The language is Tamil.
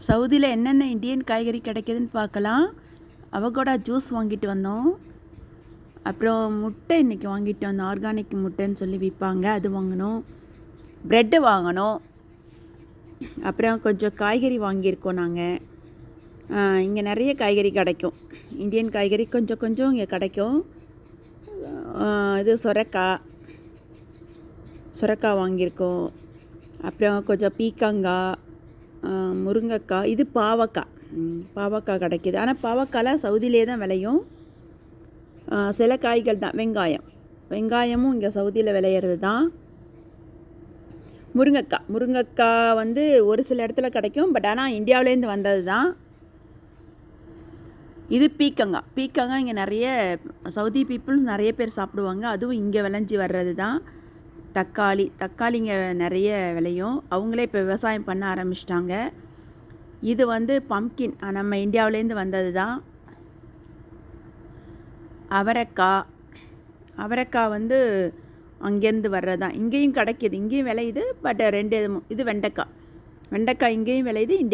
சவுதியில் என்னென்ன இந்தியன் காய்கறி கிடைக்கிதுன்னு பார்க்கலாம். அவகோடா ஜூஸ் வாங்கிட்டு வந்தோம். அப்புறம் முட்டை இன்றைக்கி வாங்கிட்டு வந்தோம். ஆர்கானிக் முட்டைன்னு சொல்லி விற்பாங்க, அது வாங்கினோம். ப்ரெட்டு வாங்கினோம். அப்புறம் கொஞ்சம் காய்கறி வாங்கியிருக்கோம் நாங்கள். இங்கே நிறைய காய்கறி கிடைக்கும். இந்தியன் காய்கறி கொஞ்சம் கொஞ்சம் இங்கே கிடைக்கும். இது சுரக்காய் வாங்கியிருக்கோம். அப்புறம் கொஞ்சம் பீக்கங்காய், முருங்கைக்காய், இது பாவக்காய் கிடைக்கிது. ஆனால் பாவக்காய்லாம் சவுதியிலே தான் விளையும். சில காய்கள் தான். வெங்காயமும் இங்கே சவுதியில் விளையிறது தான். முருங்கைக்காய் வந்து ஒரு சில இடத்துல கிடைக்கும், பட் ஆனால் இந்தியாவிலேருந்து வந்தது தான். இது பீக்கங்காய் இங்கே நிறைய சவுதி பீப்புள் நிறைய பேர் சாப்பிடுவாங்க. அதுவும் இங்கே விளைஞ்சி வர்றது தான். தக்காளி இங்கே நிறைய விளையும். அவங்களே இப்போ விவசாயம் பண்ண ஆரம்பிச்சிட்டாங்க. இது வந்து பம்கின், நம்ம இந்தியாவிலேருந்து வந்தது தான். அவரைக்காய் வந்து அங்கேருந்து வர்றது தான். இங்கேயும் கிடைக்கிது, இங்கேயும் விளையுது. பட் இது வெண்டைக்காய் இங்கேயும் விளையுது, இந்தியா